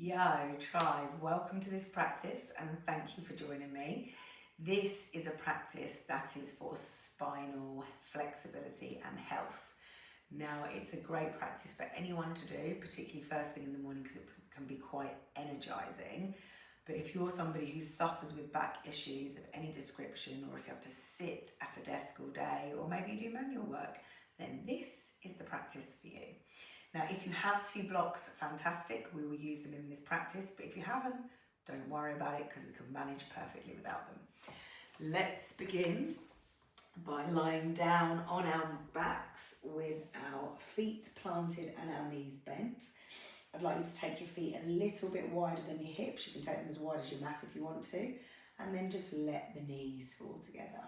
Yo, tribe, welcome to this practice and thank you for joining me. This is a practice that is for spinal flexibility and health. Now, it's a great practice for anyone to do, particularly first thing in the morning because it can be quite energizing. But if you're somebody who suffers with back issues of any description, or if you have to sit at a desk all day, or maybe you do manual work, then this is the practice for you. Now, if you have 2 blocks, fantastic, we will use them in this practice, but if you haven't, don't worry about it because we can manage perfectly without them. Let's begin by lying down on our backs with our feet planted and our knees bent. I'd like you to take your feet a little bit wider than your hips. You can take them as wide as your mat if you want to, and then just let the knees fall together.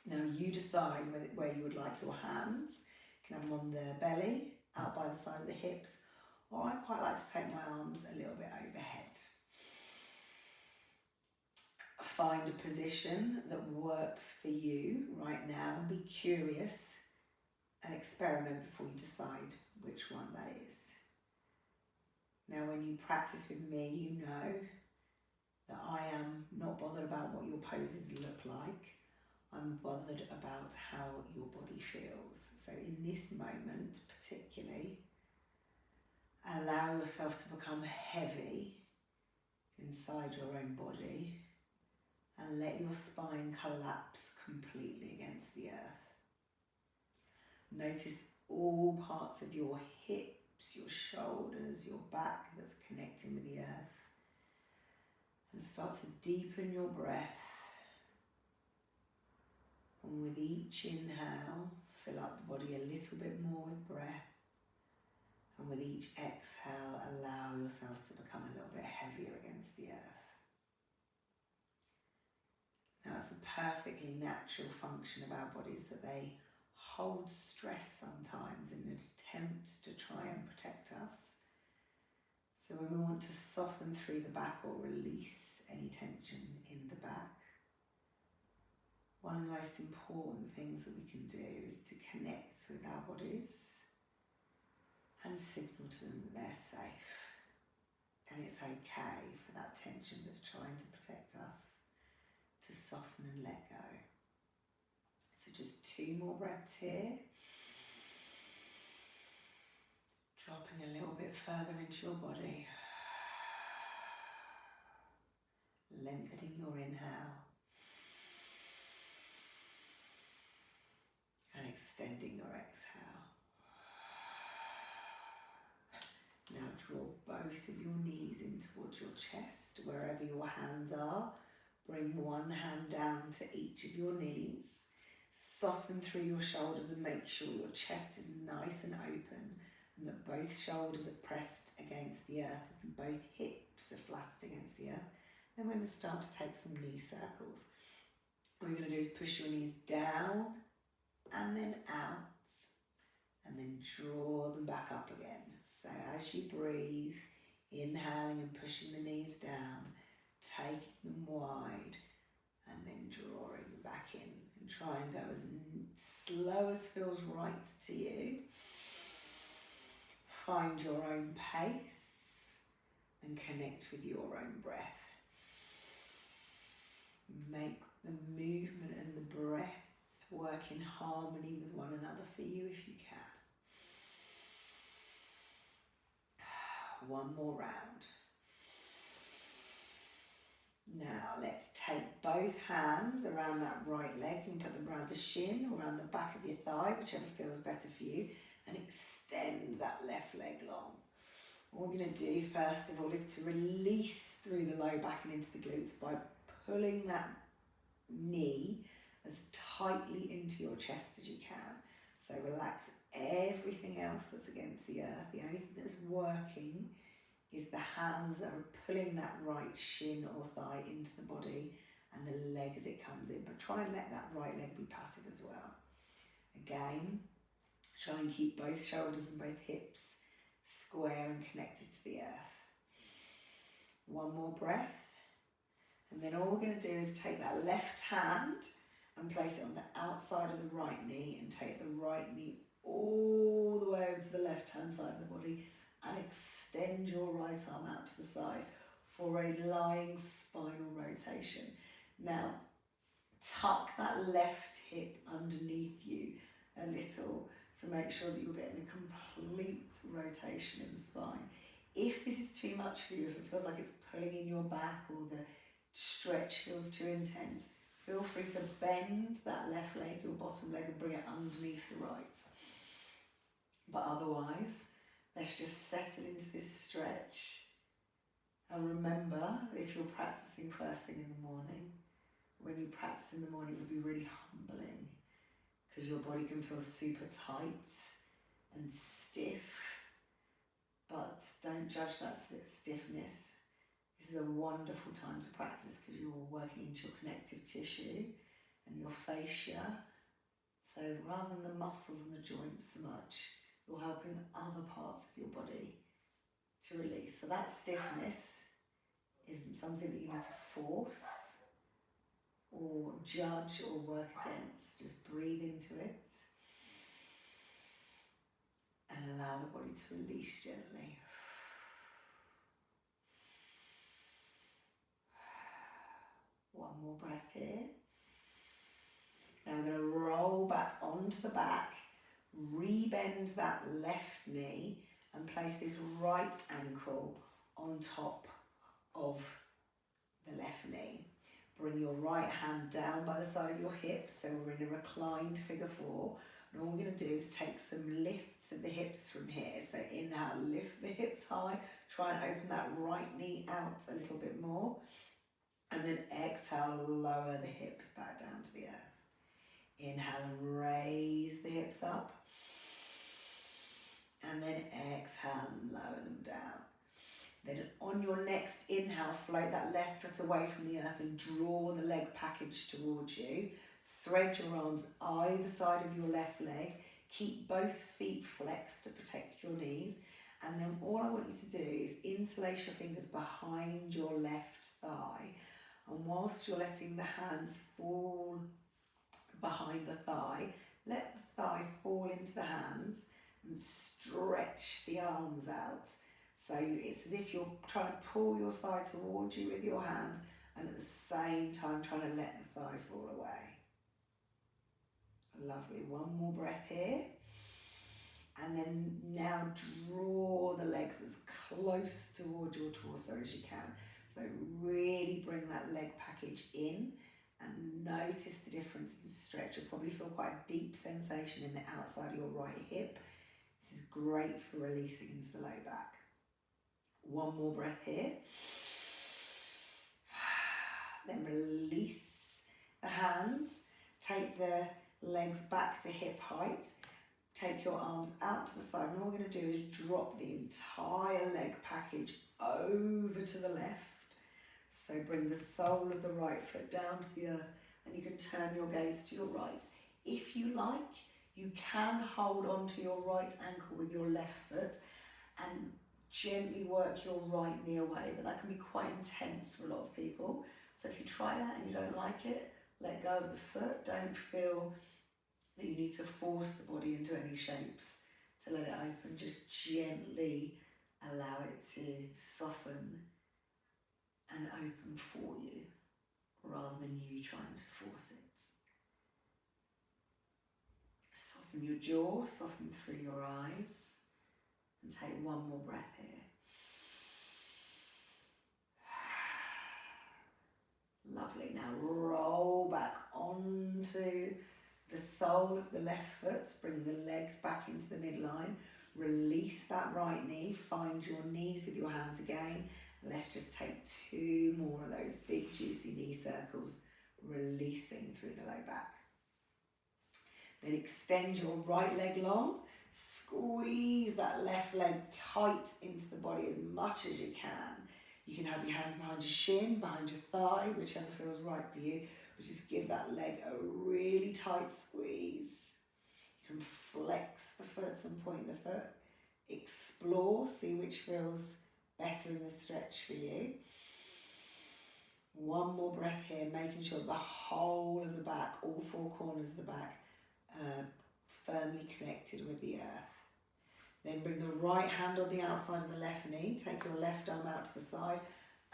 Now, you decide where you would like your hands. You can have them on the belly, out by the side of the hips, or I quite like to take my arms a little bit overhead. Find a position that works for you right now and be curious and experiment before you decide which one that is. Now, when you practice with me, you know that I am not bothered about what your poses look like. I'm bothered about how your body feels. So in this moment particularly, allow yourself to become heavy inside your own body and let your spine collapse completely against the earth. Notice all parts of your hips, your shoulders, your back that's connecting with the earth. And start to deepen your breath. And with each inhale, fill up the body a little bit more with breath. And with each exhale, allow yourself to become a little bit heavier against the earth. Now, it's a perfectly natural function of our bodies that they hold stress sometimes in an attempt to try and protect us. So when we want to soften through the back or release any tension in the back, one of the most important things that we can do is to connect with our bodies and signal to them that they're safe. And it's okay for that tension that's trying to protect us to soften and let go. So just 2 more breaths here. Dropping a little bit further into your body. Lengthening your inhale. And extending your exhale. Now draw both of your knees in towards your chest, wherever your hands are. Bring one hand down to each of your knees. Soften through your shoulders and make sure your chest is nice and open and that both shoulders are pressed against the earth and both hips are flattened against the earth. Then we're going to start to take some knee circles. What you're going to do is push your knees down and then out, and then draw them back up again. So as you breathe, inhaling and pushing the knees down, taking them wide, and then drawing them back in. And try and go as slow as feels right to you. Find your own pace and connect with your own breath. Make the movement and the breath work in harmony with one another for you if you can. One more round. Now let's take both hands around that right leg. You can put them around the shin or around the back of your thigh, whichever feels better for you, and extend that left leg long. What we're going to do first of all is to release through the low back and into the glutes by pulling that knee as tightly into your chest as you can. So relax everything else that's against the earth. The only thing that's working is the hands that are pulling that right shin or thigh into the body and the leg as it comes in. But try and let that right leg be passive as well. Again, try and keep both shoulders and both hips square and connected to the earth. One more breath. And then all we're going to do is take that left hand and place it on the outside of the right knee and take the right knee all the way over to the left hand side of the body and extend your right arm out to the for a lying spinal rotation. Now, tuck that left hip underneath you a little, so make sure that you're getting a complete rotation in the spine. If this is too much for you, if it feels like it's pulling in your back or the stretch feels too intense, feel free to bend that left leg, your bottom leg, and bring it underneath the right. But otherwise, let's just settle into this stretch. And remember, if you're practicing first thing in the morning, when you practice in the morning, it will be really humbling because your body can feel super tight and stiff. But don't judge that stiffness. This is a wonderful time to practice because you're working into your connective tissue and your fascia. So rather than the muscles and the joints so much, you're helping other parts of your body to release. So that stiffness isn't something that you need to force or judge or work against. Just breathe into it and allow the body to release gently. One more breath here. Now we're going to roll back onto the back, rebend that left knee and place this right ankle on top of the left knee. Bring your right hand down by the side of your hips, so we're in a reclined figure four. And all we're going to do is take some lifts of the hips from here. So inhale, lift the hips high, try and open that right knee out a little bit more. And then exhale, lower the hips back down to the earth. Inhale and raise the hips up. And then exhale and lower them down. Then on your next inhale, float that left foot away from the earth and draw the leg package towards you. Thread your arms either side of your left leg. Keep both feet flexed to protect your knees. And then all I want you to do is interlace your fingers behind your left thigh. And whilst you're letting the hands fall behind the thigh, let the thigh fall into the hands and stretch the arms out. So it's as if you're trying to pull your thigh towards you with your hands and at the same time trying to let the thigh fall away. Lovely. One more breath here. And then now draw the legs as close towards your torso as you can. So really bring that leg package in and notice the difference in stretch. You'll probably feel quite a deep sensation in the outside of your right hip. This is great for releasing into the low back. One more breath here. Then release the hands. Take the legs back to hip height. Take your arms out to the side. And all we're going to do is drop the entire leg package over to the left. So bring the sole of the right foot down to the earth and you can turn your gaze to your right. If you like, you can hold on to your right ankle with your left foot and gently work your right knee away, but that can be quite intense for a lot of people. So if you try that and you don't like it, let go of the foot. Don't feel that you need to force the body into any shapes to let it open. Just gently allow it to soften and open for you rather than you trying to force it. Soften your jaw, soften through your eyes. And take one more breath here. Lovely. Now roll back onto the sole of the left foot, bring the legs back into the midline. Release that right knee. Find your knees with your hands again. Let's just take two more of those big juicy knee circles, releasing through the low back. Then extend your right leg long. Squeeze that left leg tight into the body as much as you can. You can have your hands behind your shin, behind your thigh, whichever feels right for you. But just give that leg a really tight squeeze. You can flex the foot and point the foot. Explore, see which feels better in the stretch for you. One more breath here, making sure the whole of the back, all four corners of the back, firmly connected with the earth. Then bring the right hand on the outside of the left knee. Take your left arm out to the side.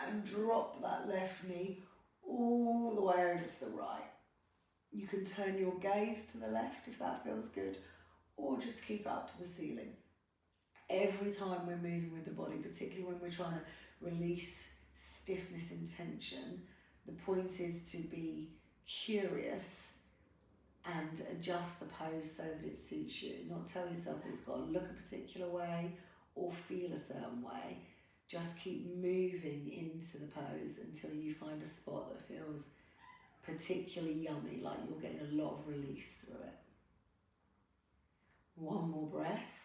and drop that left knee all the way over to the right. You can turn your gaze to the left if that feels good, or just keep it up to the ceiling. Every time we're moving with the body, particularly when we're trying to release stiffness and tension, the point is to be curious and adjust the pose so that it suits you. Not tell yourself that it's got to look a particular way or feel a certain way. Just keep moving into the pose until you find a spot that feels particularly yummy, like you're getting a lot of release through it. One more breath.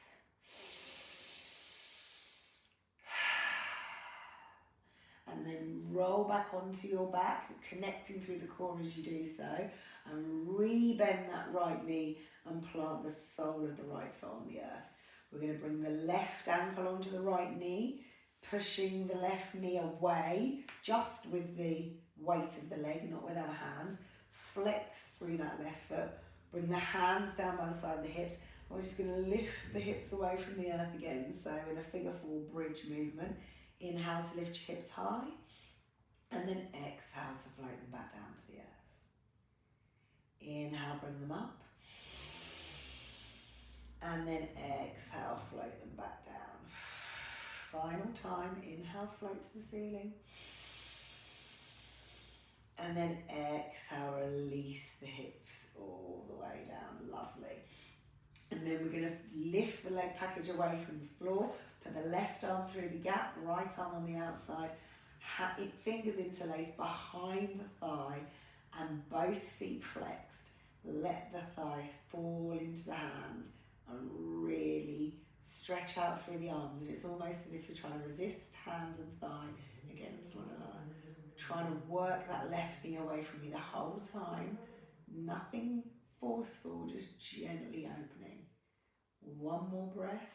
And then roll back onto your back, connecting through the core as you do so, and re-bend that right knee and plant the sole of the right foot on the earth. We're going to bring the left ankle onto the right knee, pushing the left knee away, just with the weight of the leg, not with our hands. Flex through that left foot, bring the hands down by the side of the hips. We're just going to lift the hips away from the earth again, so in a figure four bridge movement. Inhale to lift your hips high, and then exhale to float them back down to the earth. Inhale, bring them up, and then exhale, float them back down. Final time, inhale, float to the ceiling, and then exhale, release the hips all the way down. Lovely. And then we're going to lift the leg package away from the floor. Put the left arm through the gap, right arm on the outside, fingers interlaced behind the thigh, and both feet flexed. Let the thigh fall into the hands and really stretch out through the arms. And it's almost as if you're trying to resist hands and thigh against one another. Trying to work that left knee away from you the whole time. Nothing forceful, just gently opening. One more breath.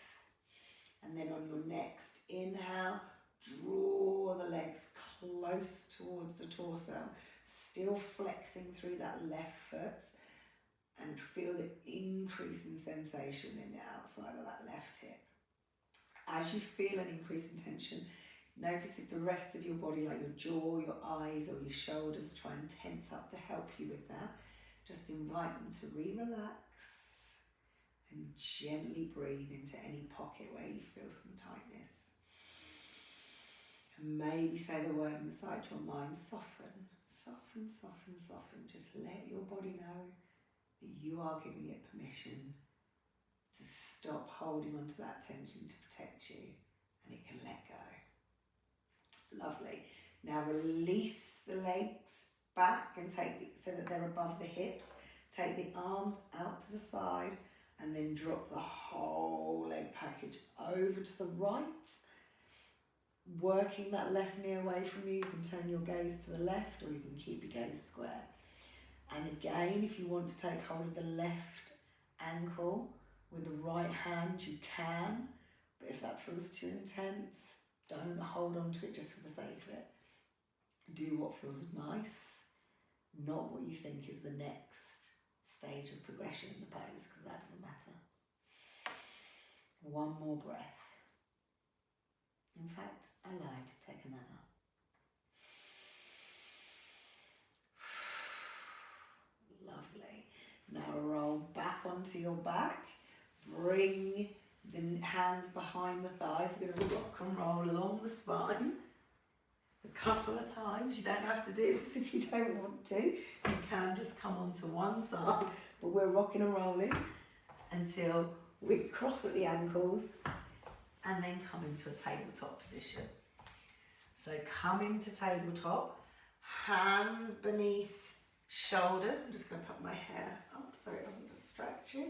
And then on your next inhale, draw the legs close towards the torso, still flexing through that left foot, and feel the increase in sensation in the outside of that left hip. As you feel an increase in tension, notice if the rest of your body, like your jaw, your eyes, or your shoulders, try and tense up to help you with that. Just invite them to relax. And gently breathe into any pocket where you feel some tightness. And maybe say the word inside your mind, soften, soften, soften, soften. Just let your body know that you are giving it permission to stop holding onto that tension to protect you, and it can let go. Lovely. Now release the legs back and so that they're above the hips. Take the arms out to the side, and then drop the whole leg package over to the right, working that left knee away from you. You can turn your gaze to the left, or you can keep your gaze square. And again, if you want to take hold of the left ankle with the right hand, you can, but if that feels too intense, don't hold on to it just for the sake of it. Do what feels nice, not what you think is the next stage of progression in the pose, because that doesn't matter. One more breath. In fact, I lied. Take another. Lovely. Now roll back onto your back. Bring the hands behind the thighs. We're going to rock and roll along the spine a couple of times. You don't have to do this if you don't want to. You can just come onto one side, but we're rocking and rolling until we cross at the ankles and then come into a tabletop position. So come into tabletop, hands beneath shoulders. I'm just going to put my hair up so it doesn't distract you.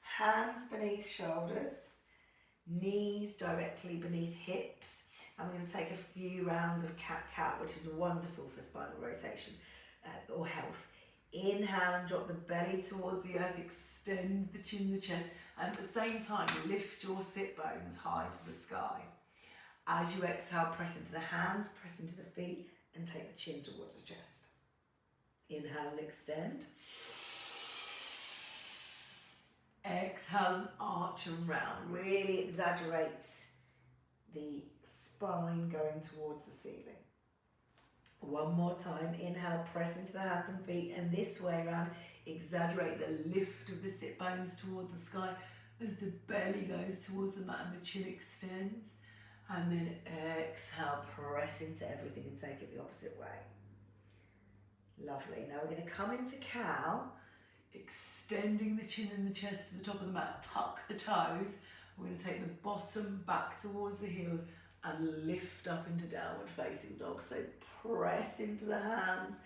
Hands beneath shoulders, knees directly beneath hips. I'm going to take a few rounds of cat-cat, which is wonderful for spinal rotation or health. Inhale and drop the belly towards the earth, extend the chin, the chest, and at the same time lift your sit bones high to the sky. As you exhale, press into the hands, press into the feet, and take the chin towards the chest. Inhale and extend. Exhale and arch and round. Really exaggerate the spine going towards the ceiling. One more time, inhale, press into the hands and feet, and this way around, exaggerate the lift of the sit bones towards the sky as the belly goes towards the mat and the chin extends. And then exhale, press into everything and take it the opposite way. Lovely. Now we're going to come into cow, extending the chin and the chest to the top of the mat. Tuck the toes. We're going to take the bottom back towards the heels and lift up into downward facing dog. So press into the hands,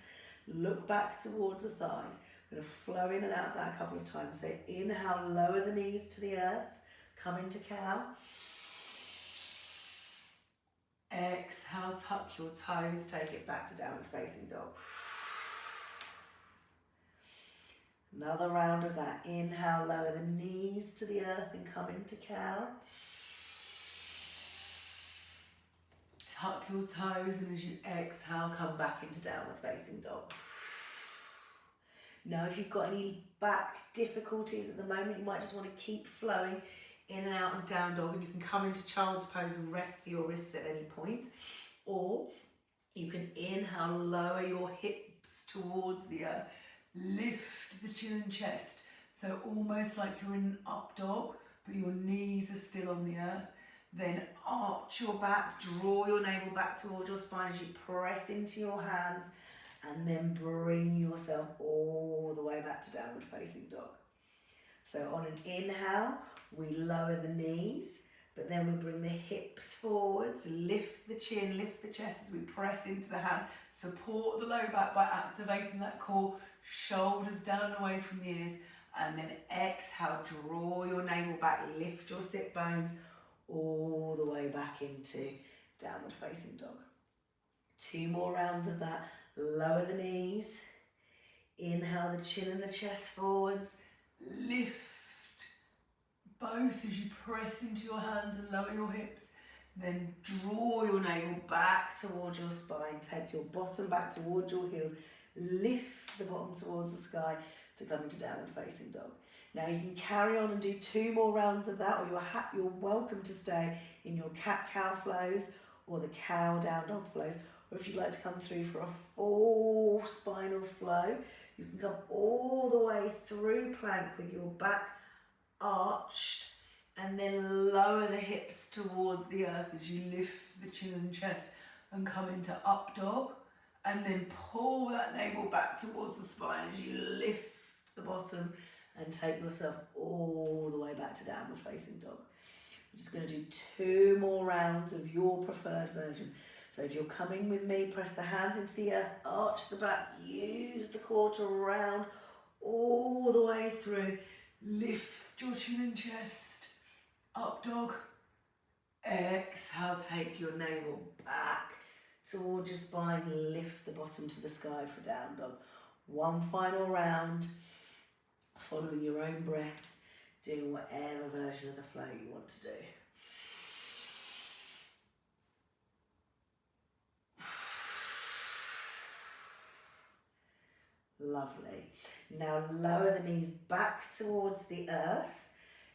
look back towards the thighs. We're going to flow in and out that a couple of times. So inhale, lower the knees to the earth, come into cow. Exhale, tuck your toes, take it back to downward facing dog. Another round of that. Inhale, lower the knees to the earth and come into cow. Tuck your toes, and as you exhale, come back into downward facing dog. Now, if you've got any back difficulties at the moment, you might just want to keep flowing in and out and down dog, and you can come into child's pose and rest for your wrists at any point. Or you can inhale, lower your hips towards the earth, lift the chin and chest, so almost like you're in an up dog, but your knees are still on the earth. Then arch your back, draw your navel back towards your spine as you press into your hands, and then bring yourself all the way back to downward facing dog. So on an inhale, we lower the knees, but then we bring the hips forwards, lift the chin, lift the chest as we press into the hands. Support the low back by activating that core, shoulders down and away from the ears, and then exhale, draw your navel back, lift your sit bones all the way back into downward facing dog. 2 more rounds of that. Lower the knees, inhale the chin and the chest forwards, lift both as you press into your hands and lower your hips. Then draw your navel back towards your spine, take your bottom back towards your heels, lift the bottom towards the sky to come into downward facing dog. Now you can carry on and do 2 more rounds of that, or you're welcome to stay in your cat-cow flows or the cow down dog flows, or if you'd like to come through for a full spinal flow, you can come all the way through plank with your back arched, and then lower the hips towards the earth as you lift the chin and chest and come into up dog, and then pull that navel back towards the spine as you lift the bottom and take yourself all the way back to downward facing dog. I'm just going to do 2 more rounds of your preferred version. So if you're coming with me, press the hands into the earth, arch the back, use the core to round all the way through, lift your chin and chest, up dog, exhale, take your navel back towards your spine, lift the bottom to the sky for down dog. 1 final round, following your own breath, doing whatever version of the flow you want to do. Lovely. Now lower the knees back towards the earth,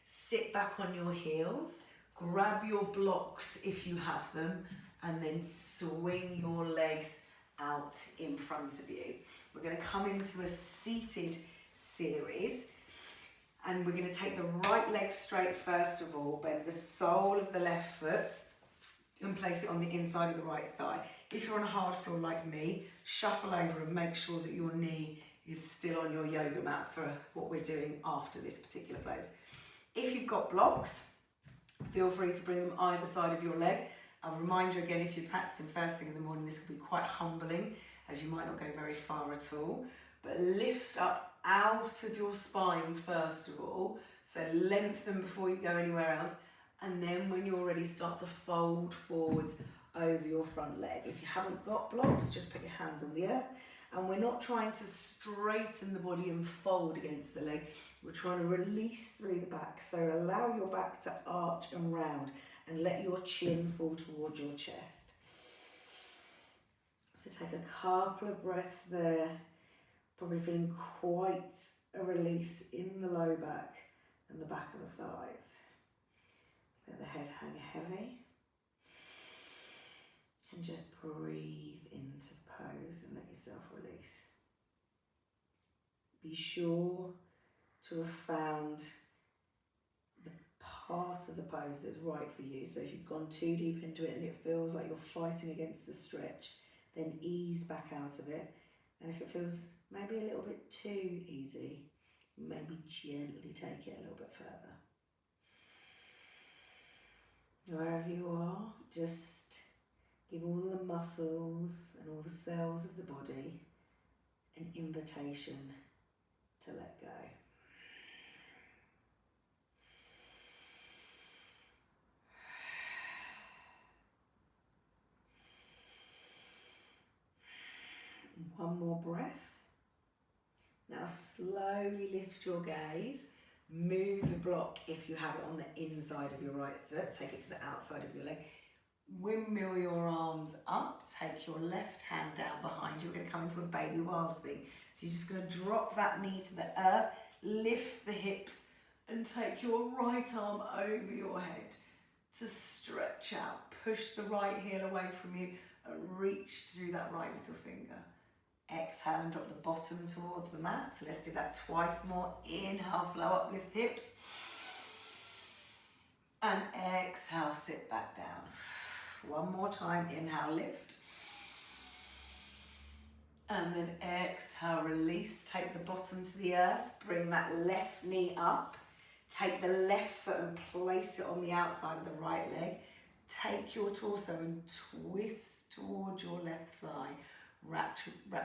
sit back on your heels, grab your blocks if you have them, and then swing your legs out in front of you. We're going to come into a seated series, and we're going to take the right leg straight first of all, bend the sole of the left foot and place it on the inside of the right thigh. If you're on a hard floor like me, shuffle over and make sure that your knee is still on your yoga mat for what we're doing after this particular pose. If you've got blocks, feel free to bring them either side of your leg. I'll remind you again, if you're practicing first thing in the morning, this can be quite humbling as you might not go very far at all. But lift up out of your spine first of all, so lengthen before you go anywhere else, and then when you're ready, start to fold forwards over your front leg. If you haven't got blocks, just put your hands on the earth, and we're not trying to straighten the body and fold against the leg, we're trying to release through the back, so allow your back to arch and round and let your chin fall towards your chest. So take a couple of breaths there, probably feeling quite a release in the low back and the back of the thighs. Let the head hang heavy and just breathe into pose. yourself release. Be sure to have found the part of the pose that's right for you. So if you've gone too deep into it and it feels like you're fighting against the stretch, then ease back out of it. And if it feels maybe a little bit too easy, maybe gently take it a little bit further. Wherever you are, just give all the muscles and all the cells of the body an invitation to let go. One more breath. Now slowly lift your gaze. Move the block, if you have it on the inside of your right foot, take it to the outside of your leg. Windmill your arms up, take your left hand down behind you. We're going to come into a baby wild thing. So you're just going to drop that knee to the earth, lift the hips and take your right arm over your head to stretch out. Push the right heel away from you and reach through that right little finger. Exhale and drop the bottom towards the mat. So let's do that twice more. Inhale, flow up, lift hips. And exhale, sit back down. One more time, inhale, lift. And then exhale, release. Take the bottom to the earth. Bring that left knee up. Take the left foot and place it on the outside of the right leg. Take your torso and twist towards your left thigh. Wrap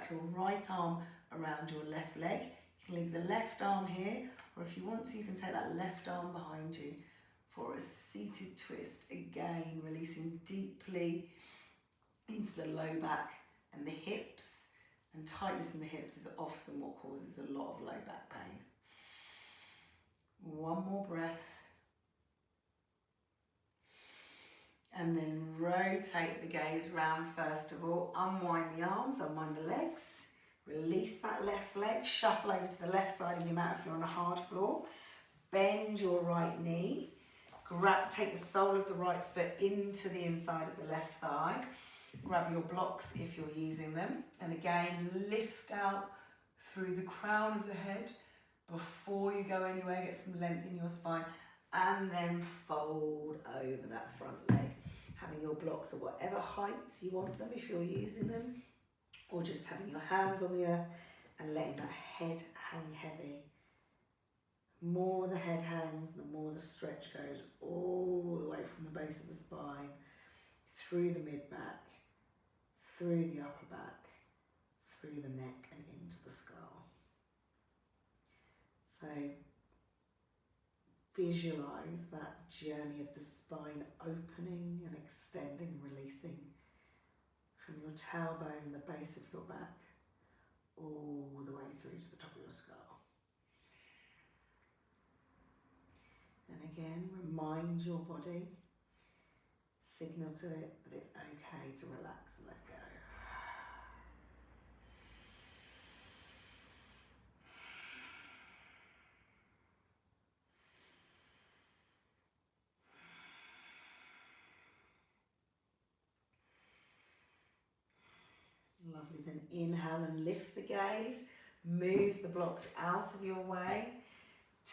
your right arm around your left leg. You can leave the left arm here, or if you want to, you can take that left arm behind you for a seated twist. Again, releasing deeply into the low back and the hips. And tightness in the hips is often what causes a lot of low back pain. One more breath. And then rotate the gaze round first of all. Unwind the arms, unwind the legs. Release that left leg. Shuffle over to the left side of your mat if you're on a hard floor. Bend your right knee. Take the sole of the right foot into the inside of the left thigh. Grab your blocks if you're using them. And again, lift out through the crown of the head before you go anywhere. Get some length in your spine. And then fold over that front leg. Having your blocks at whatever heights you want them if you're using them. Or just having your hands on the earth and letting that head hang heavy. The more the head hangs, the more the stretch goes all the way from the base of the spine, through the mid-back, through the upper back, through the neck and into the skull. So visualize that journey of the spine opening and extending, releasing from your tailbone and the base of your back all the way through to the top of your skull. And again, remind your body, signal to it that it's okay to relax and let go. Lovely, then inhale and lift the gaze, move the blocks out of your way,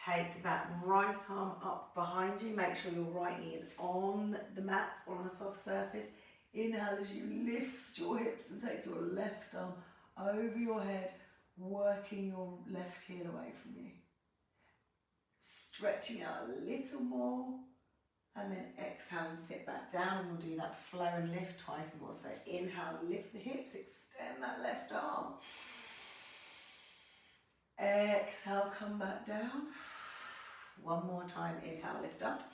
take that right arm up behind you, make sure your right knee is on the mat or on a soft surface. Inhale as you lift your hips and take your left arm over your head, working your left heel away from you. Stretching out a little more. And then exhale and sit back down, and we'll do that flow and lift twice more. So inhale, lift the hips, extend that left arm. Exhale, come back down. One more time, inhale, lift up.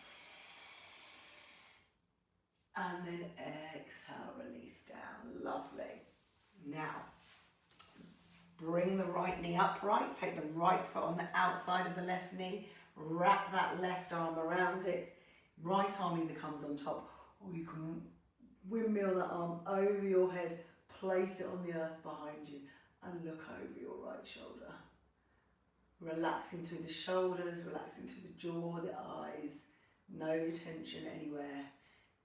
And then exhale, release down. Lovely. Now, bring the right knee upright, take the right foot on the outside of the left knee, wrap that left arm around it. Right arm either comes on top, or you can windmill that arm over your head, place it on the earth behind you, and look over your right shoulder. Relaxing through the shoulders, relaxing through the jaw, the eyes, no tension anywhere.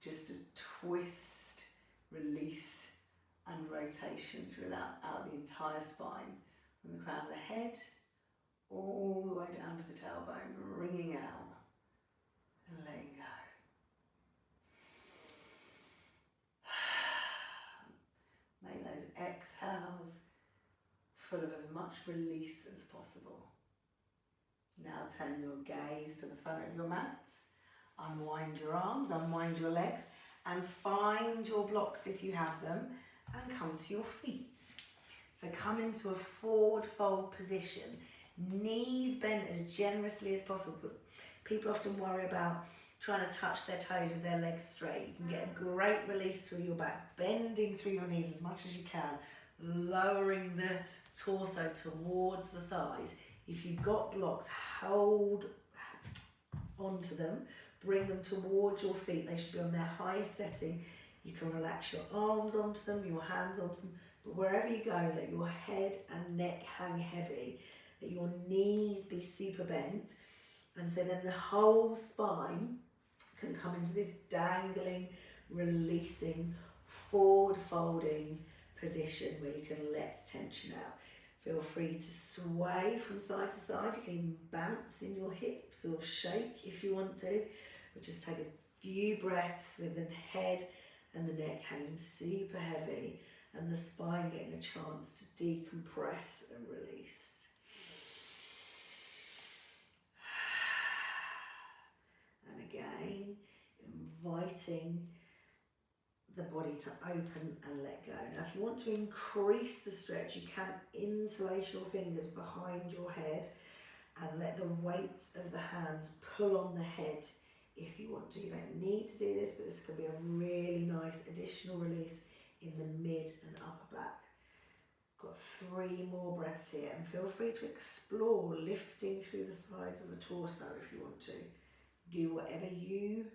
Just a twist, release, and and rotation throughout the entire spine, from the crown of the head all the way down to the tailbone, wringing out and letting go. Make those exhales full of as much release as possible. Now turn your gaze to the front of your mat. Unwind your arms, unwind your legs, and find your blocks if you have them, and come to your feet. So come into a forward fold position, knees bent as generously as possible. People often worry about trying to touch their toes with their legs straight. You can get a great release through your back, bending through your knees as much as you can, lowering the torso towards the thighs. If you've got blocks, hold onto them, bring them towards your feet. They should be on their highest setting. You can relax your arms onto them, your hands onto them, but wherever you go, let your head and neck hang heavy, let your knees be super bent, and so then the whole spine can come into this dangling, releasing, forward folding position where you can let tension out. Feel free to sway from side to side. You can even bounce in your hips or shake if you want to, but just take a few breaths with the head and the neck hanging super heavy and the spine getting a chance to decompress and release. And again, inviting the body to open and let go. Now, if you want to increase the stretch, you can interlace your fingers behind your head and let the weights of the hands pull on the head if you want to. You don't need to do this, but this can be a really nice additional release in the mid and upper back. Got 3 more breaths here, and feel free to explore lifting through the sides of the torso if you want to. Do whatever you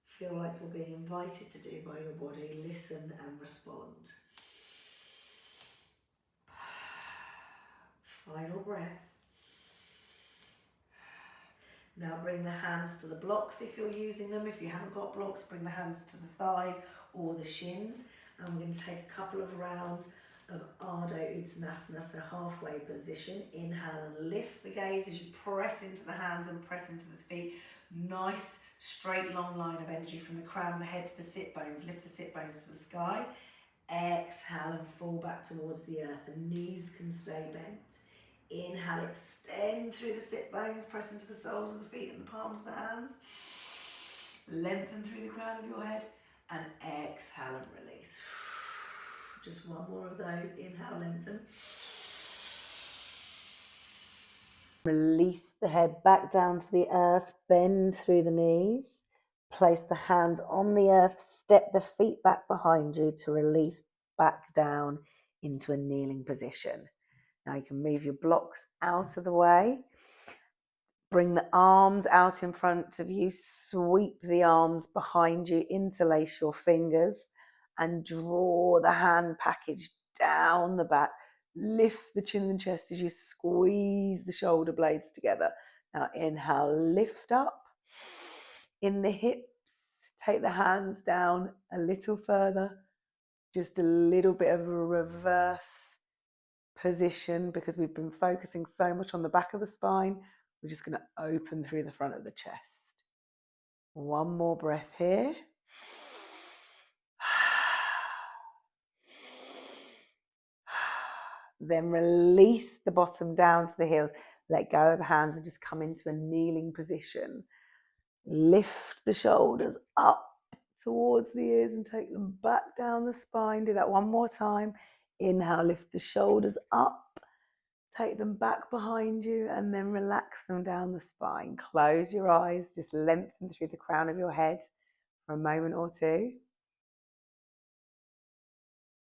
feel like you're being invited to do by your body. Listen and respond. Final breath. Now bring the hands to the blocks if you're using them. If you haven't got blocks, bring the hands to the thighs or the shins. And we're going to take a couple of rounds of Ardha Uttanasana, so halfway position. Inhale and lift the gaze as you press into the hands and press into the feet. Nice straight long line of energy from the crown of the head to the sit bones. Lift the sit bones to the sky. Exhale and fall back towards the earth. The knees can stay bent. Inhale, extend through the sit bones, press into the soles of the feet and the palms of the hands. Lengthen through the crown of your head and exhale and release. Just one more of those. Inhale, lengthen. Release the head back down to the earth, bend through the knees. Place the hands on the earth, step the feet back behind you to release back down into a kneeling position. Now you can move your blocks out of the way. Bring the arms out in front of you, sweep the arms behind you, interlace your fingers and draw the hand package down the back. Lift the chin and chest as you squeeze the shoulder blades together. Now inhale, lift up in the hips, take the hands down a little further, just a little bit of a reverse position because we've been focusing so much on the back of the spine. We're just going to open through the front of the chest. One more breath here. Then release the bottom down to the heels. Let go of the hands and just come into a kneeling position. Lift the shoulders up towards the ears and take them back down the spine. Do that one more time. Inhale, lift the shoulders up. Take them back behind you and then relax them down the spine. Close your eyes, just lengthen through the crown of your head for a moment or two.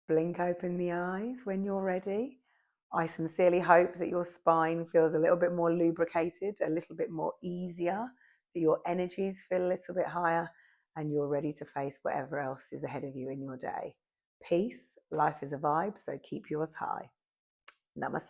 Blink open the eyes when you're ready. I sincerely hope that your spine feels a little bit more lubricated, a little bit more easier, that your energies feel a little bit higher and you're ready to face whatever else is ahead of you in your day. Peace, life is a vibe, so keep yours high. Namaste.